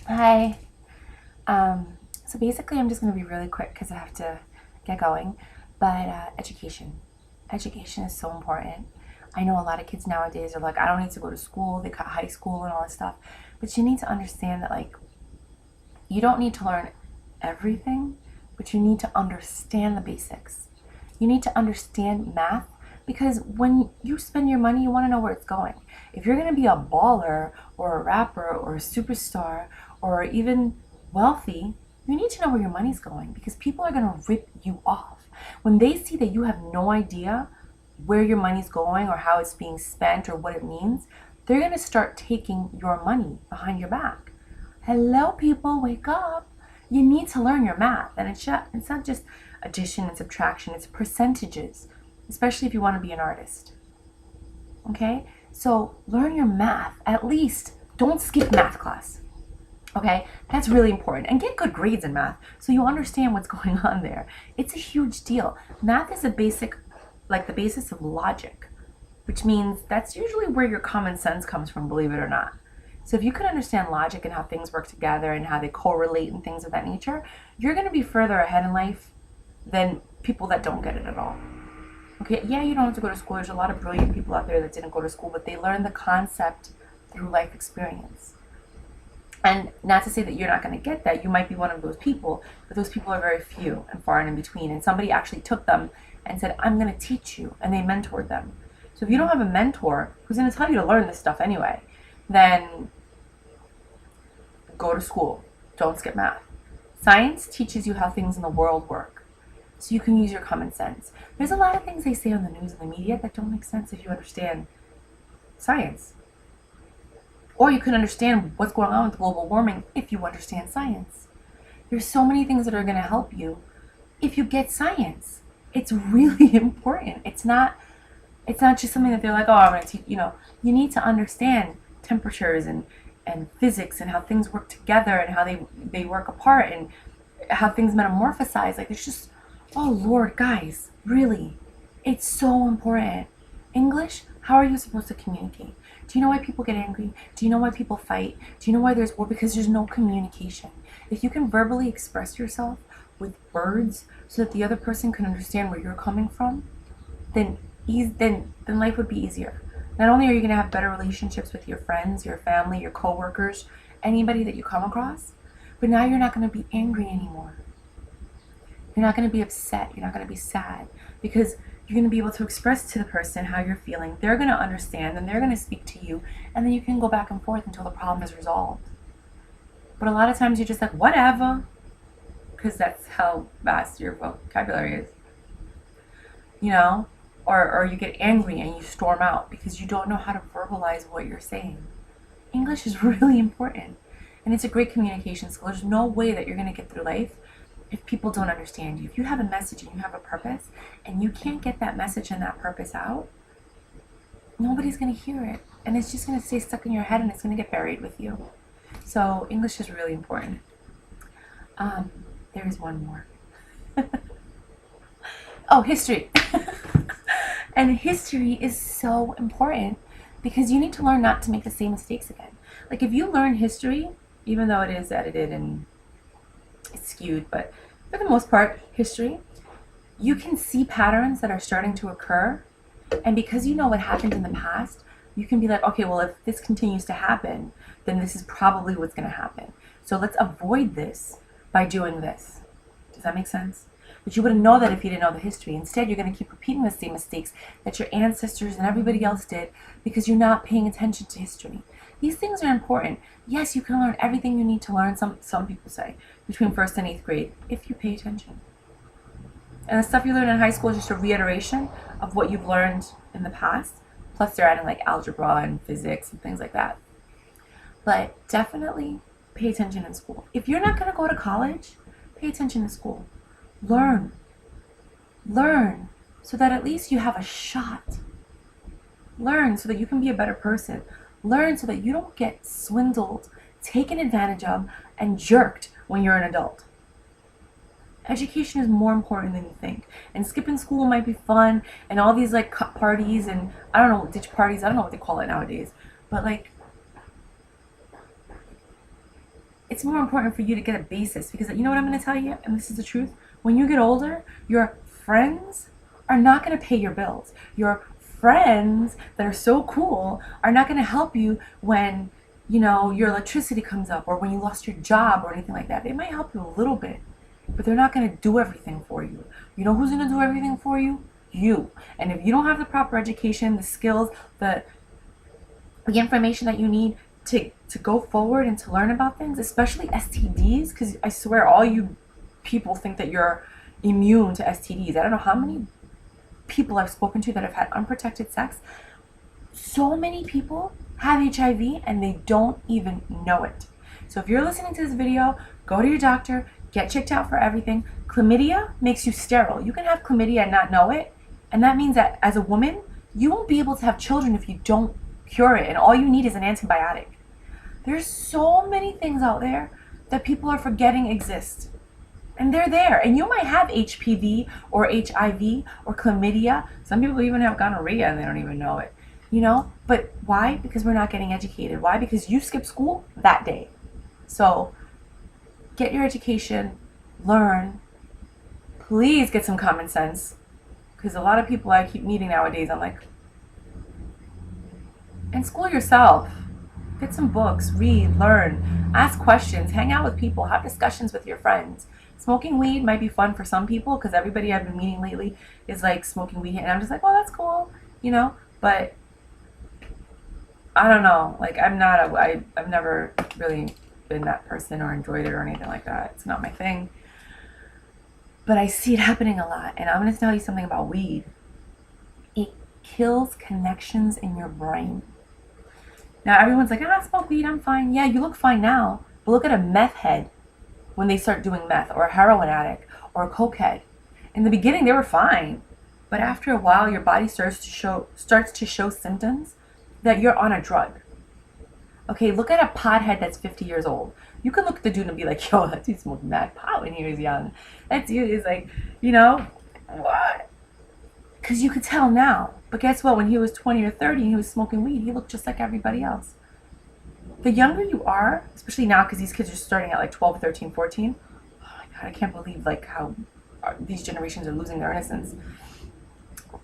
Hi. So basically, I'm just going to be really quick because I have to get going. But education. Education is so important. I know a lot of kids nowadays are like, I don't need to go to school. They cut high school and all this stuff. But you need to understand that, like, you don't need to learn everything, but you need to understand the basics. You need to understand math because when you spend your money, you want to know where it's going. If you're going to be a baller or a rapper or a superstar or even wealthy, you need to know where your money's going because people are going to rip you off. When they see that you have no idea where your money's going or how it's being spent or what it means, they're going to start taking your money behind your back. Hello, people, wake up. You need to learn your math, and it's not just addition and subtraction, it's percentages, especially if you want to be an artist. Okay? So learn your math. At least don't skip math class. Okay? That's really important. And get good grades in math so you understand what's going on there. It's a huge deal. Math is a basic, like the basis of logic, which means that's usually where your common sense comes from, believe it or not. So if you can understand logic and how things work together and how they correlate and things of that nature, you're going to be further ahead in life than people that don't get it at all. Okay, yeah, you don't have to go to school. There's a lot of brilliant people out there that didn't go to school, but they learned the concept through life experience. And not to say that you're not going to get that. You might be one of those people, but those people are very few and far and in between. And somebody actually took them and said, I'm going to teach you. And they mentored them. So if you don't have a mentor who's going to tell you to learn this stuff anyway, then go to school. Don't skip math. Science teaches you how things in the world work, so you can use your common sense. There's a lot of things they say on the news and the media that don't make sense if you understand science. Or you can understand what's going on with global warming if you understand science. There's so many things that are going to help you if you get science. It's really important. It's not just something that they're like, oh, I'm going to teach, you need to understand temperatures and physics and how things work together and how they work apart and how things metamorphosize. Like, it's just, oh, Lord, guys, really, it's so important. English, how are you supposed to communicate? Do you know why people get angry? Do you know why people fight? Do you know why there's war? Because there's no communication. If you can verbally express yourself with words so that the other person can understand where you're coming from, then life would be easier. Not only are you going to have better relationships with your friends, your family, your coworkers, anybody that you come across, but now you're not going to be angry anymore. You're not going to be upset. You're not going to be sad because you're going to be able to express to the person how you're feeling. They're going to understand and they're going to speak to you, and then you can go back and forth until the problem is resolved. But a lot of times you're just like, whatever, because that's how vast your vocabulary is. You know? Or you get angry and you storm out because you don't know how to verbalize what you're saying. English is really important, and it's a great communication skill. There's no way that you're going to get through life if people don't understand you. If you have a message and you have a purpose and you can't get that message and that purpose out, nobody's going to hear it, and it's just going to stay stuck in your head and it's going to get buried with you. So English is really important. There is one more. Oh, history. And history is so important because you need to learn not to make the same mistakes again. Like, if you learn history, even though it is edited and it's skewed, but for the most part, history, you can see patterns that are starting to occur. And because you know what happened in the past, you can be like, okay, well, if this continues to happen, then this is probably what's going to happen. So let's avoid this by doing this. Does that make sense? But you wouldn't know that if you didn't know the history. Instead, you're going to keep repeating the same mistakes that your ancestors and everybody else did because you're not paying attention to history. These things are important. Yes, you can learn everything you need to learn, some people say, between 1st and 8th grade, if you pay attention. And the stuff you learn in high school is just a reiteration of what you've learned in the past. Plus, they're adding like algebra and physics and things like that. But definitely pay attention in school. If you're not going to go to college, pay attention in school. Learn so that at least you have a shot. Learn so that you can be a better person. Learn so that you don't get swindled, taken advantage of, and jerked when you're an adult. Education is more important than you think. And skipping school might be fun, and all these like cut parties and I don't know, ditch parties, I don't know what they call it nowadays. But like, it's more important for you to get a basis, because you know what I'm going to tell you, and this is the truth. When you get older, your friends are not going to pay your bills. Your friends that are so cool are not going to help you when, your electricity comes up, or when you lost your job or anything like that. They might help you a little bit, but they're not going to do everything for you. You know who's going to do everything for you? You. And if you don't have the proper education, the skills, the information that you need to go forward and to learn about things, especially STDs, because I swear all you people think that you're immune to STDs. I don't know how many people I've spoken to that have had unprotected sex. So many people have HIV and they don't even know it. So if you're listening to this video, go to your doctor, get checked out for everything. Chlamydia makes you sterile. You can have chlamydia and not know it, and that means that as a woman, you won't be able to have children if you don't cure it, and all you need is an antibiotic. There's so many things out there that people are forgetting exist. And they're there. And you might have HPV or HIV or chlamydia. Some people even have gonorrhea and they don't even know it. But why? Because we're not getting educated. Why? Because you skipped school that day. So get your education, learn. Please get some common sense. Because a lot of people I keep meeting nowadays, I'm like, and school yourself. Get some books, read, learn, ask questions, hang out with people, have discussions with your friends. Smoking weed might be fun for some people, because everybody I've been meeting lately is like smoking weed, and I'm just like, well, that's cool, but I don't know, like I've never really been that person or enjoyed it or anything like that. It's not my thing. But I see it happening a lot, and I'm going to tell you something about weed. It kills connections in your brain. Now everyone's like, I smoke weed, I'm fine. Yeah, you look fine now, but look at a meth head when they start doing meth, or a heroin addict, or a cokehead. In the beginning, they were fine, but after a while, your body starts to show symptoms that you're on a drug. Okay, look at a pothead that's 50 years old. You can look at the dude and be like, yo, that dude smoked mad pot when he was young. That dude is like, what? Because you could tell now. But guess what? When he was 20 or 30 and he was smoking weed, he looked just like everybody else. The younger you are, especially now because these kids are starting at like 12, 13, 14. Oh my God, I can't believe like how these generations are losing their innocence.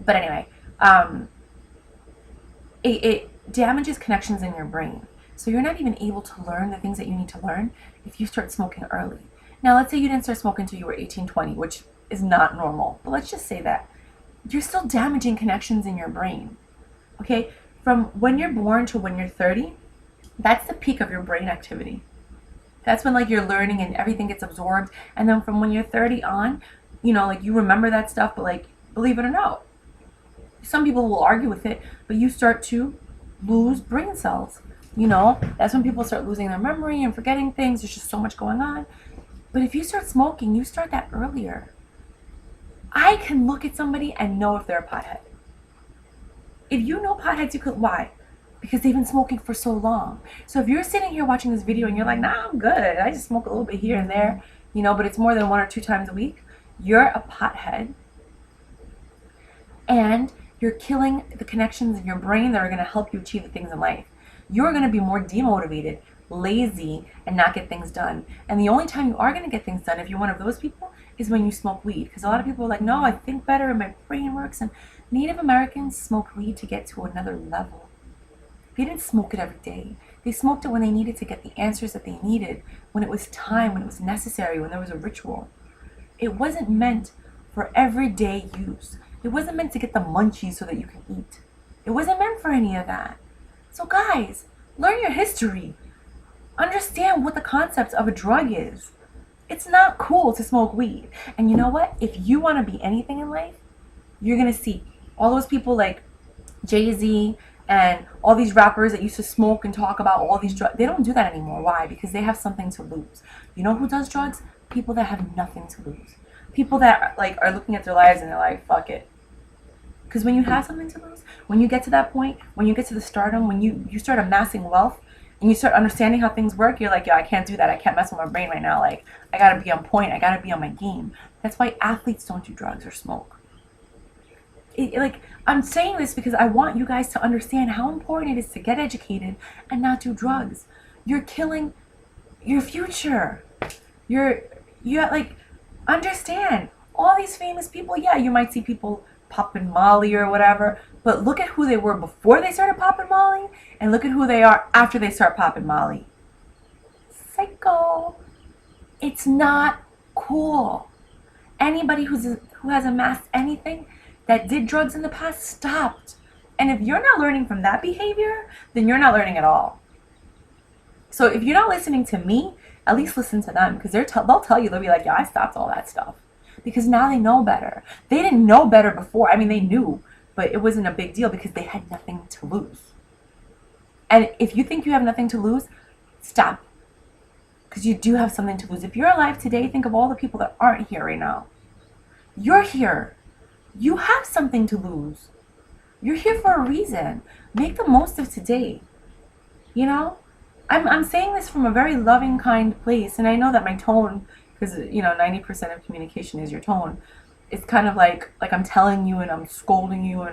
But anyway, it damages connections in your brain. So you're not even able to learn the things that you need to learn if you start smoking early. Now, let's say you didn't start smoking until you were 18, 20, which is not normal. But let's just say that. You're still damaging connections in your brain. Okay? From when you're born to when you're 30, that's the peak of your brain activity. That's when like you're learning and everything gets absorbed. And then from when you're 30 on, like you remember that stuff, but like, believe it or not, some people will argue with it, but you start to lose brain cells. That's when people start losing their memory and forgetting things. There's just so much going on. But if you start smoking, you start that earlier. I can look at somebody and know if they're a pothead. If you know potheads, you could. Why? Because they've been smoking for so long. So if you're sitting here watching this video and you're like, nah, I'm good, I just smoke a little bit here and there, but it's more than 1 or 2 times a week, you're a pothead. And you're killing the connections in your brain that are going to help you achieve the things in life. You're going to be more demotivated, lazy, and not get things done. And the only time you are going to get things done, if you're one of those people, is when you smoke weed. Because a lot of people are like, no, I think better and my brain works. And Native Americans smoked weed to get to another level. They didn't smoke it every day. They smoked it when they needed to get the answers that they needed, when it was time, when it was necessary, when there was a ritual. It wasn't meant for everyday use. It wasn't meant to get the munchies so that you can eat. It wasn't meant for any of that. So guys, learn your history. Understand what the concept of a drug is. It's not cool to smoke weed. And you know what? If you want to be anything in life, you're going to see all those people like Jay-Z and all these rappers that used to smoke and talk about all these drugs. They don't do that anymore. Why? Because they have something to lose. You know who does drugs? People that have nothing to lose. People that are looking at their lives and they're like, fuck it. Because when you have something to lose, when you get to that point, when you get to the stardom, when you start amassing wealth and you start understanding how things work, you're like, yo, I can't do that. I can't mess with my brain right now. Like, I got to be on point. I got to be on my game. That's why athletes don't do drugs or smoke. I'm saying this because I want you guys to understand how important it is to get educated and not do drugs. You're killing your future. You like understand all these famous people. Yeah, you might see people popping Molly or whatever, but look at who they were before they started popping Molly, and look at who they are after they start popping Molly. Psycho. It's not cool. Anybody who has amassed anything that did drugs in the past stopped. And if you're not learning from that behavior, then you're not learning at all. So if you're not listening to me, at least listen to them, because they'll tell you, they'll be like, yeah, I stopped all that stuff. Because now they know better. They didn't know better before. I mean, they knew, but it wasn't a big deal because they had nothing to lose. And if you think you have nothing to lose, stop. Because you do have something to lose. If you're alive today, think of all the people that aren't here right now. You're here. You have something to lose. You're here for a reason. Make the most of today. You know? I'm saying this from a very loving, kind place, and I know that my tone, because 90% of communication is your tone. It's kind of like I'm telling you and I'm scolding you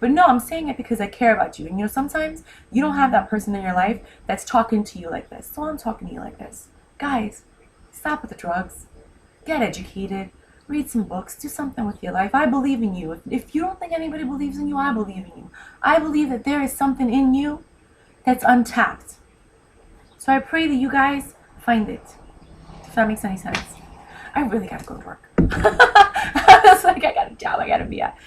but no, I'm saying it because I care about you. And sometimes you don't have that person in your life that's talking to you like this. So I'm talking to you like this. Guys, stop with the drugs. Get educated. Read some books. Do something with your life. I believe in you. If you don't think anybody believes in you, I believe in you. I believe that there is something in you that's untapped. So I pray that you guys find it. If that makes any sense. I really gotta go to work. It's like I got a job I gotta be at.